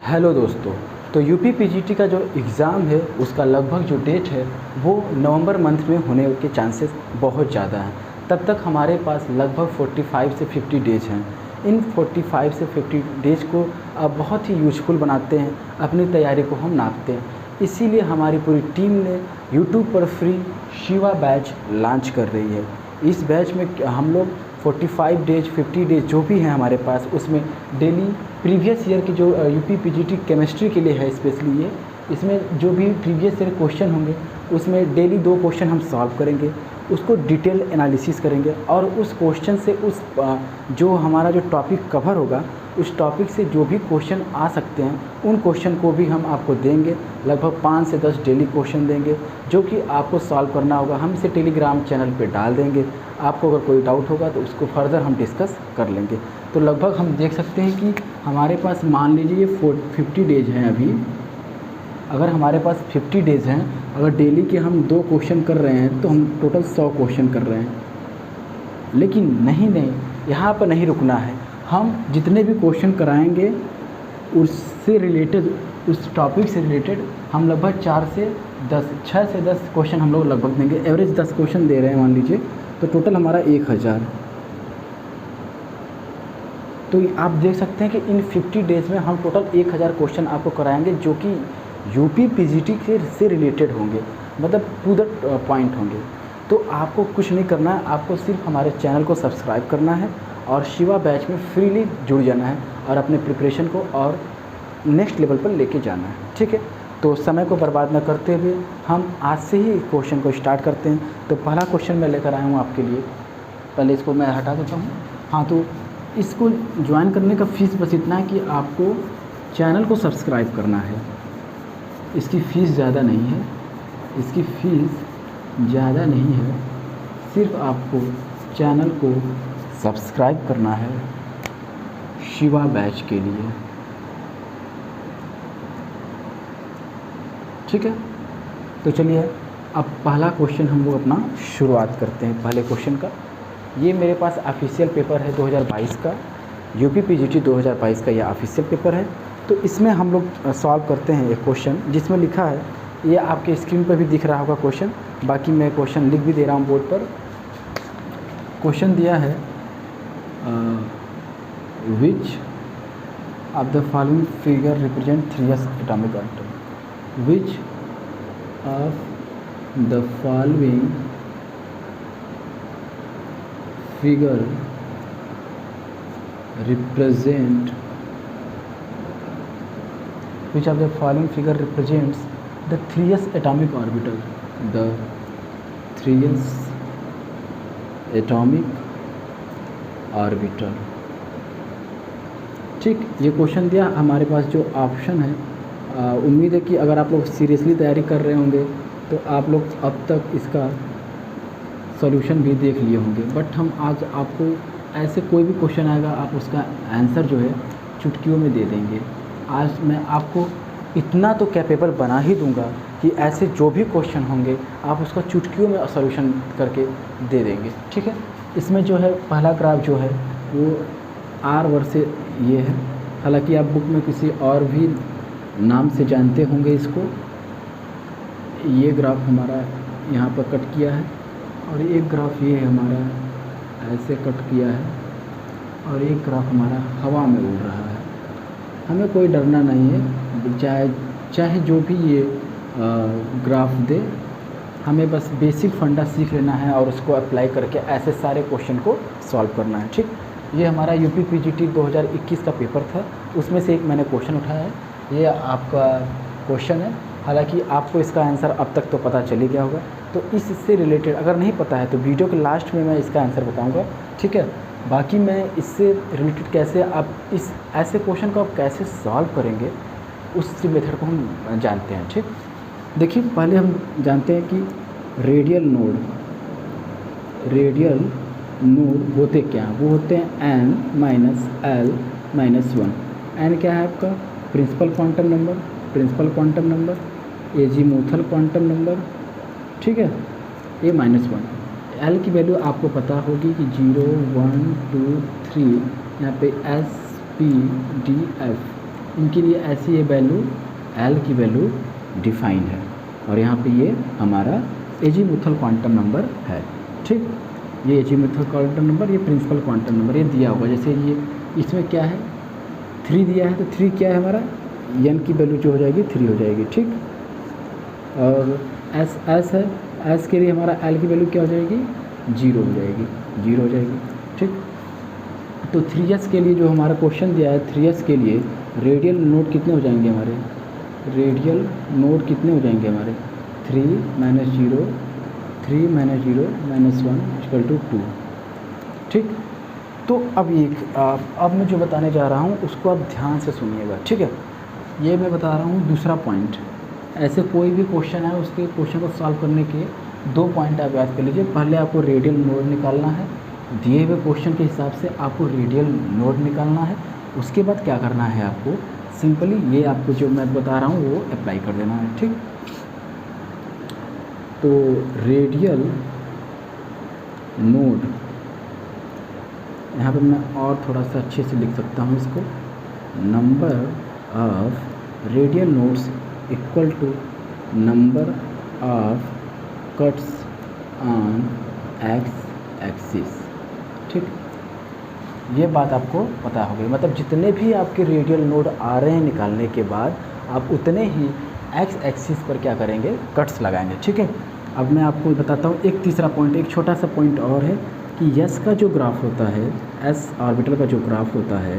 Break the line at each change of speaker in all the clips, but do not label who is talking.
Hello दोस्तों। तो UP PGT का जो एग्ज़ाम है उसका लगभग जो डेट है वो नवंबर मंथ में होने के चांसेस बहुत ज़्यादा हैं। तब तक हमारे पास लगभग 45 से 50 डेज हैं। इन 45 से 50 डेज को अब बहुत ही यूज़फुल बनाते हैं, अपनी तैयारी को हम नापते हैं। इसीलिए हमारी पूरी टीम ने यूट्यूब पर फ्री शिवा बैच लॉन्च कर रही है। इस बैच में हम लोग 45 डेज 50 डेज जो भी हैं हमारे पास, उसमें डेली प्रीवियस ईयर की जो यूपी पीजीटी केमिस्ट्री के लिए है स्पेशली ये, इसमें जो भी प्रीवियस ईयर क्वेश्चन होंगे उसमें डेली 2 क्वेश्चन हम सॉल्व करेंगे, उसको डिटेल एनालिसिस करेंगे और उस क्वेश्चन से जो हमारा जो टॉपिक कवर होगा उस टॉपिक से जो भी क्वेश्चन आ सकते हैं उन क्वेश्चन को भी हम आपको देंगे। लगभग 5 से 10 डेली क्वेश्चन देंगे जो कि आपको सॉल्व करना होगा। हम इसे टेलीग्राम चैनल पे डाल देंगे। आपको अगर कोई डाउट होगा तो उसको फर्दर हम डिस्कस कर लेंगे। तो लगभग हम देख सकते हैं कि हमारे पास मान लीजिए ये 50 डेज हैं अभी। अगर हमारे पास 50 डेज़ हैं, अगर डेली के हम 2 क्वेश्चन कर रहे हैं तो हम टोटल 100 क्वेश्चन कर रहे हैं। लेकिन नहीं, यहाँ पर नहीं रुकना है। हम जितने भी क्वेश्चन कराएंगे उससे रिलेटेड, उस टॉपिक से रिलेटेड हम लगभग 6 से 10 क्वेश्चन हम लोग लगभग देंगे। एवरेज 10 क्वेश्चन दे रहे हैं मान लीजिए, तो टोटल हमारा 1000। तो आप देख सकते हैं कि इन 50 डेज़ में हम टोटल 1000 क्वेश्चन आपको कराएंगे जो कि यूपी पीजीटी से रिलेटेड होंगे, मतलब टू द पॉइंट होंगे। तो आपको कुछ नहीं करना है, आपको सिर्फ हमारे चैनल को सब्सक्राइब करना है और शिवा बैच में फ्रीली जुड़ जाना है और अपने प्रिपरेशन को और नेक्स्ट लेवल पर लेके जाना है। ठीक है, तो समय को बर्बाद न करते हुए हम आज से ही क्वेश्चन को स्टार्ट करते हैं। तो पहला क्वेश्चन मैं लेकर आया हूँ आपके लिए। पहले इसको मैं हटा देता हूँ। हाँ, तो इसको ज्वाइन करने का फ़ीस बस इतना है कि आपको चैनल को सब्सक्राइब करना है। इसकी फ़ीस ज़्यादा नहीं है, इसकी फ़ीस ज़्यादा नहीं है, सिर्फ आपको चैनल को सब्सक्राइब करना है शिवा बैच के लिए। ठीक है, तो चलिए अब पहला क्वेश्चन हम लोग अपना शुरुआत करते हैं पहले क्वेश्चन का। ये मेरे पास ऑफिशियल पेपर है 2022 का, यूपी पीजीटी 2022 का ये ऑफिशियल पेपर है। तो इसमें हम लोग सॉल्व करते हैं एक क्वेश्चन जिसमें लिखा है, ये आपके स्क्रीन पर भी दिख रहा होगा क्वेश्चन, बाकी मैं क्वेश्चन लिख भी दे रहा हूँ बोर्ड पर। क्वेश्चन दिया है which of the following figure represent 3s atomic orbital. Which of the following figure represent which of the following figure represents the 3s atomic orbital, the 3s atomic orbital। ठीक, ये question दिया हमारे पास। जो option है, उम्मीद है कि अगर आप लोग सीरियसली तैयारी कर रहे होंगे तो आप लोग अब तक इसका सॉल्यूशन भी देख लिए होंगे। बट हम आज आपको ऐसे कोई भी क्वेश्चन आएगा आप उसका आंसर जो है चुटकियों में दे देंगे। आज मैं आपको इतना तो कैपेबल बना ही दूंगा कि ऐसे जो भी क्वेश्चन होंगे आप उसका चुटकियों में सॉल्यूशन करके दे देंगे। ठीक है, इसमें जो है पहला ग्राफ जो है वो आर वर्ड से ये है, हालांकि आप बुक में किसी और भी नाम से जानते होंगे इसको। ये ग्राफ हमारा यहाँ पर कट किया है और एक ग्राफ ये हमारा ऐसे कट किया है और एक ग्राफ हमारा हवा में उड़ रहा है। हमें कोई डरना नहीं है, चाहे जो भी ये ग्राफ दे, हमें बस बेसिक फंडा सीख लेना है और उसको अप्लाई करके ऐसे सारे क्वेश्चन को सॉल्व करना है। ठीक, ये हमारा यूपी पीजीटी 2021 का पेपर था, उसमें से एक मैंने क्वेश्चन उठाया है। ये आपका क्वेश्चन है, हालांकि आपको इसका आंसर अब तक तो पता चल ही गया होगा। तो इससे रिलेटेड अगर नहीं पता है तो वीडियो के लास्ट में मैं इसका आंसर बताऊंगा। ठीक है, बाकी मैं इससे रिलेटेड कैसे आप इस ऐसे क्वेश्चन को आप कैसे सॉल्व करेंगे उस मेथड को हम जानते हैं। ठीक, देखिए पहले हम जानते हैं कि रेडियल नोड होते क्या हैं। वो होते हैं n minus l minus 1। n क्या है आपका principal quantum number, azimuthal quantum number. ठीक है, a माइनस 1। l की वैल्यू आपको पता होगी कि 0 1 2 3, यहाँ पे s p d f इनके लिए ऐसी ये वैल्यू एल की वैल्यू डिफाइन है और यहाँ पे ये हमारा एजीमुथल क्वांटम नंबर है। ठीक, ये एजीमुथल क्वांटम नंबर, ये प्रिंसिपल क्वांटम नंबर, ये दिया होगा। जैसे ये इसमें क्या है 3 दिया है, तो 3 क्या है हमारा एन की वैल्यू जो हो जाएगी 3 हो जाएगी। ठीक, और एस है, एस के लिए हमारा एल की वैल्यू क्या हो जाएगी 0 हो जाएगी, 0 हो जाएगी। ठीक, तो 3s के लिए जो हमारा क्वेश्चन दिया है 3s के लिए रेडियल नोड कितने हो जाएंगे हमारे, रेडियल नोड कितने हो जाएंगे हमारे 3 - 0 3 - 0 - 1 = 2। ठीक, तो अब मैं जो बताने जा रहा हूँ उसको आप ध्यान से सुनिएगा। ठीक है, ये मैं बता रहा हूँ दूसरा पॉइंट। ऐसे कोई भी क्वेश्चन है उसके क्वेश्चन को सॉल्व करने के 2 पॉइंट आप याद कर लीजिए। पहले आपको रेडियल नोड निकालना है, दिए हुए क्वेश्चन के हिसाब से आपको रेडियल नोड निकालना है। उसके बाद क्या करना है आपको, सिंपली ये आपको जो मैं बता रहा हूँ वो अप्लाई कर देना है। ठीक, तो रेडियल नोड यहाँ पर मैं और थोड़ा सा अच्छे से लिख सकता हूँ इसको, number of radial nodes equal to number of cuts on X axis. ठीक, ये बात आपको पता हो गई। मतलब जितने भी आपके रेडियल नोड आ रहे हैं निकालने के बाद आप उतने ही एक्स एक्सिस पर क्या करेंगे, कट्स लगाएंगे। ठीक है, अब मैं आपको बताता हूँ एक तीसरा पॉइंट, एक छोटा सा पॉइंट और है कि यस का जो ग्राफ होता है, एस ऑर्बिटल का जो ग्राफ होता है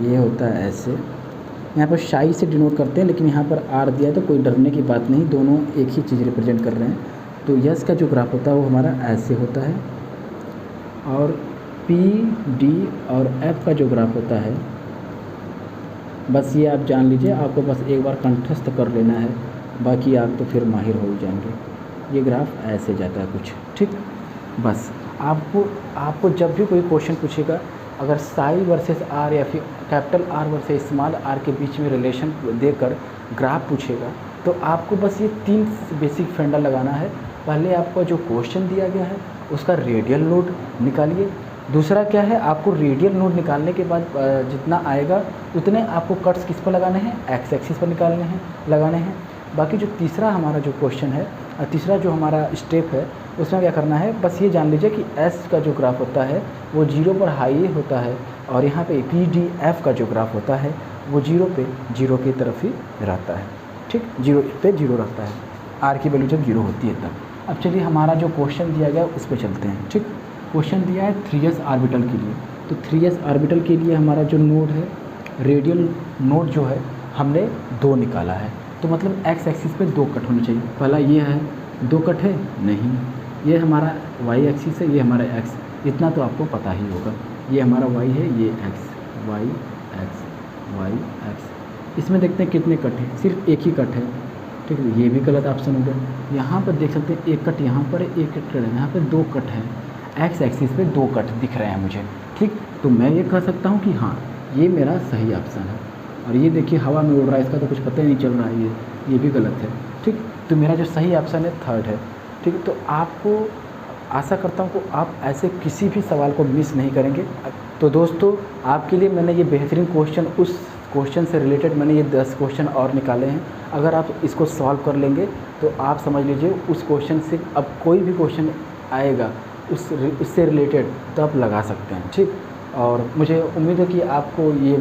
ये होता है ऐसे। यहाँ पर शाई से डिनोट करते हैं, लेकिन यहाँ पर आर दिया है तो कोई डरने की बात नहीं, दोनों एक ही चीज़ रिप्रेजेंट कर रहे हैं। तो यस का जो ग्राफ होता है वो हमारा ऐसे होता है, और पी डी और एफ का जो ग्राफ होता है, बस ये आप जान लीजिए, आपको बस एक बार कंठस्थ कर लेना है, बाकी आप तो फिर माहिर हो जाएंगे। ये ग्राफ ऐसे जाता है कुछ। ठीक, बस आपको जब भी कोई क्वेश्चन पूछेगा, अगर साई वर्सेस आर या फिर capital R versus small R के बीच में रिलेशन देकर ग्राफ पूछेगा, तो आपको बस ये 3 बेसिक फंडा लगाना है। पहले आपका जो क्वेश्चन दिया गया है उसका रेडियल नोड निकालिए। दूसरा क्या है, आपको रेडियल नोड निकालने के बाद जितना आएगा उतने आपको कट्स किस पर लगाने हैं, एक्स एक्सिस पर लगाने हैं। बाकी जो तीसरा हमारा जो क्वेश्चन है, तीसरा जो हमारा स्टेप है, उसमें क्या करना है, बस ये जान लीजिए कि एस का जो ग्राफ होता है वो 0 पर हाई होता है, और यहाँ पे पी डी एफ का जो ग्राफ होता है वो 0 की तरफ ही रहता है। ठीक, 0 पे 0 रहता है, आर की वैल्यू जब 0 होती है तब। अब चलिए हमारा जो क्वेश्चन दिया गया उस पर चलते हैं। ठीक, क्वेश्चन दिया है 3s ऑर्बिटल के लिए। तो 3s ऑर्बिटल के लिए हमारा जो नोड है, रेडियल नोड जो है हमने 2 निकाला है। तो मतलब एक्स एक्सिस पे 2 कट होने चाहिए। पहला ये है, 2 कट है नहीं, ये हमारा वाई एक्सिस है, ये हमारा एक्स, इतना तो आपको पता ही होगा। ये हमारा वाई है, ये एक्स, वाई एक्स। इसमें देखते हैं कितने कट हैं, सिर्फ एक ही कट है। ठीक है, ये भी गलत ऑप्शन हो गया। यहाँ पर देख सकते हैं एक कट यहाँ पर है, एक कट है यहाँ पर, 2 कट है। एक्स एक्सिस पे 2 कट दिख रहे हैं मुझे। ठीक, तो मैं ये कह सकता हूँ कि हाँ ये मेरा सही ऑप्शन है। और ये देखिए हवा में उड़ रहा है, इसका तो कुछ पता ही नहीं चल रहा है, ये भी गलत है। ठीक, तो मेरा जो सही ऑप्शन है 3rd है। ठीक, तो आपको आशा करता हूँ कि आप ऐसे किसी भी सवाल को मिस नहीं करेंगे। तो दोस्तों आपके लिए मैंने ये बेहतरीन क्वेश्चन, उस क्वेश्चन से रिलेटेड मैंने ये 10 क्वेश्चन और निकाले हैं। अगर आप इसको सॉल्व कर लेंगे तो आप समझ लीजिए उस क्वेश्चन से अब कोई भी क्वेश्चन आएगा उससे रिलेटेड तो आप लगा सकते हैं। ठीक, और मुझे उम्मीद है कि आपको ये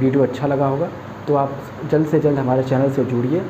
वीडियो अच्छा लगा होगा। तो आप जल्द से जल्द हमारे चैनल से जुड़िए।